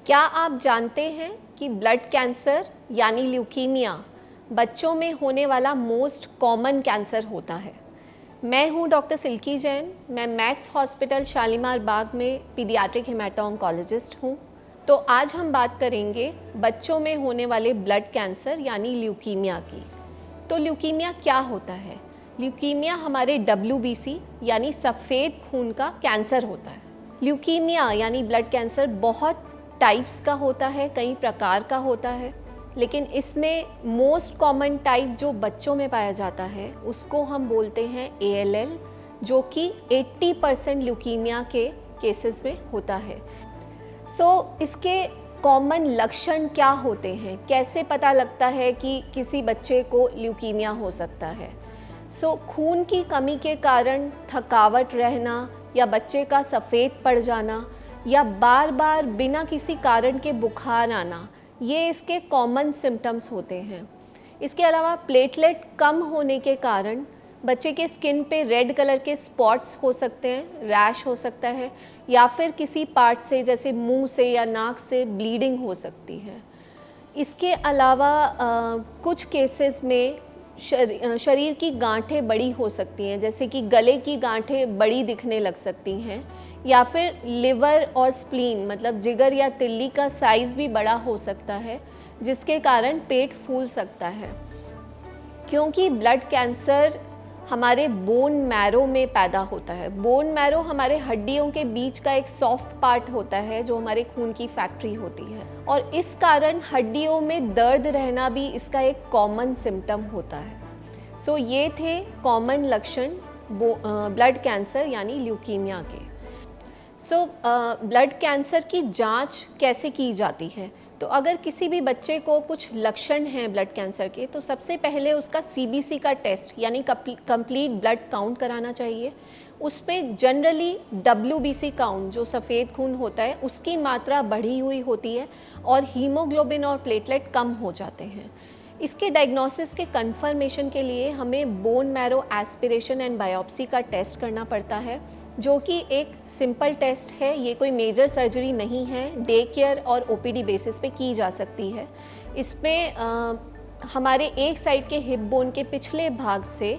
क्या आप जानते हैं कि ब्लड कैंसर यानी ल्यूकीमिया बच्चों में होने वाला मोस्ट कॉमन कैंसर होता है। मैं हूं डॉक्टर सिल्की जैन। मैं मैक्स हॉस्पिटल शालीमार बाग में पीडियाट्रिक हेमाटो ऑन्कोलॉजिस्ट हूं। तो आज हम बात करेंगे बच्चों में होने वाले ब्लड कैंसर यानी ल्यूकीमिया की। तो ल्यूकीमिया क्या होता है? ल्यूकीमिया हमारे WBC यानी सफ़ेद खून का कैंसर होता है। ल्यूकीमिया यानी ब्लड कैंसर बहुत टाइप्स का होता है, कई प्रकार का होता है, लेकिन इसमें मोस्ट कॉमन टाइप जो बच्चों में पाया जाता है उसको हम बोलते हैं ALL, जो कि 80% ल्यूकीमिया के केसेस में होता है। इसके कॉमन लक्षण क्या होते हैं? कैसे पता लगता है कि किसी बच्चे को ल्यूकीमिया हो सकता है? खून की कमी के कारण थकावट रहना या बच्चे का सफ़ेद पड़ जाना या बार बार बिना किसी कारण के बुखार आना, ये इसके कॉमन सिम्टम्स होते हैं। इसके अलावा प्लेटलेट कम होने के कारण बच्चे के स्किन पे रेड कलर के स्पॉट्स हो सकते हैं, रैश हो सकता है, या फिर किसी पार्ट से जैसे मुंह से या नाक से ब्लीडिंग हो सकती है। इसके अलावा कुछ केसेस में शरीर की गांठें बड़ी हो सकती हैं, जैसे कि गले की गांठें बड़ी दिखने लग सकती हैं, या फिर लिवर और स्प्लीन मतलब जिगर या तिल्ली का साइज़ भी बड़ा हो सकता है, जिसके कारण पेट फूल सकता है। क्योंकि ब्लड कैंसर हमारे बोन मैरो में पैदा होता है। बोन मैरो हमारे हड्डियों के बीच का एक सॉफ्ट पार्ट होता है जो हमारे खून की फैक्ट्री होती है, और इस कारण हड्डियों में दर्द रहना भी इसका एक कॉमन सिम्टम होता है। ये थे कॉमन लक्षण ब्लड कैंसर यानी ल्यूकीमिया के। ब्लड कैंसर की जांच कैसे की जाती है? तो अगर किसी भी बच्चे को कुछ लक्षण हैं ब्लड कैंसर के, तो सबसे पहले उसका CBC का टेस्ट यानी कंप्लीट ब्लड काउंट कराना चाहिए। उसमें जनरली WBC काउंट जो सफ़ेद खून होता है उसकी मात्रा बढ़ी हुई होती है और हीमोग्लोबिन और प्लेटलेट कम हो जाते हैं। इसके डायग्नोसिस के कंफर्मेशन के लिए हमें bone marrow aspiration and biopsy का टेस्ट करना पड़ता है, जो कि एक सिंपल टेस्ट है। ये कोई मेजर सर्जरी नहीं है, डे केयर और OPD बेसिस पे की जा सकती है। इसमें हमारे एक साइड के हिप बोन के पिछले भाग से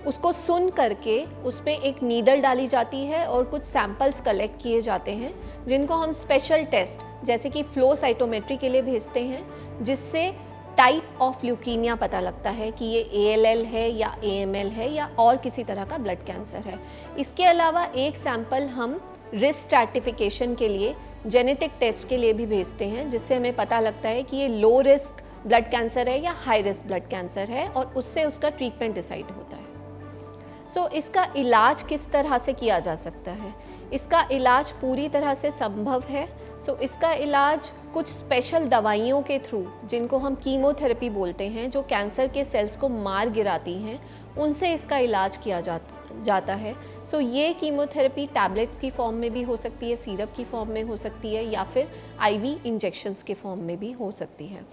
उसको सुन करके उस पर एक नीडल डाली जाती है और कुछ सैंपल्स कलेक्ट किए जाते हैं, जिनको हम स्पेशल टेस्ट जैसे कि फ्लो साइटोमेट्री के लिए भेजते हैं, जिससे टाइप ऑफ ल्यूकीमिया पता लगता है कि ये ALL है या AML है या और किसी तरह का ब्लड कैंसर है। इसके अलावा एक सैंपल हम रिस्क स्ट्रैटिफिकेशन के लिए जेनेटिक टेस्ट के लिए भी भेजते हैं, जिससे हमें पता लगता है कि ये लो रिस्क ब्लड कैंसर है या हाई रिस्क ब्लड कैंसर है, और उससे उसका ट्रीटमेंट डिसाइड होता है। इसका इलाज किस तरह से किया जा सकता है? इसका इलाज पूरी तरह से संभव है। इसका इलाज कुछ स्पेशल दवाइयों के थ्रू, जिनको हम कीमोथेरेपी बोलते हैं, जो कैंसर के सेल्स को मार गिराती हैं, उनसे इसका इलाज किया जाता है। ये कीमोथेरेपी टैबलेट्स की फॉर्म में भी हो सकती है, सिरप की फॉर्म में हो सकती है, या फिर IV इंजेक्शंस के फॉर्म में भी हो सकती है।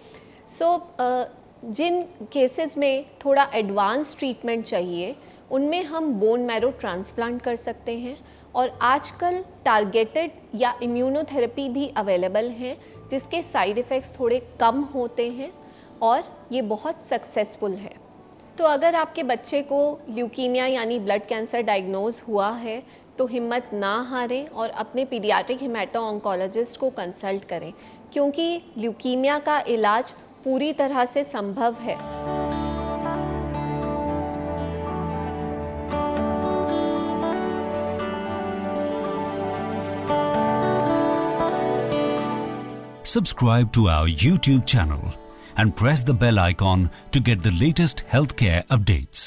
जिन केसेस में थोड़ा एडवांस ट्रीटमेंट चाहिए, उनमें हम बोन मैरो ट्रांसप्लांट कर सकते हैं, और आजकल टारगेटेड या इम्यूनोथेरेपी भी अवेलेबल हैं, जिसके साइड इफ़ेक्ट्स थोड़े कम होते हैं और ये बहुत सक्सेसफुल है। तो अगर आपके बच्चे को ल्यूकीमिया यानी ब्लड कैंसर डायग्नोज हुआ है, तो हिम्मत ना हारें और अपने पीडियाट्रिक हेमाटो ऑन्कोलॉजिस्ट को कंसल्ट करें, क्योंकि ल्यूकीमिया का इलाज पूरी तरह से संभव है। Subscribe to our YouTube channel and press the bell icon to get the latest healthcare updates.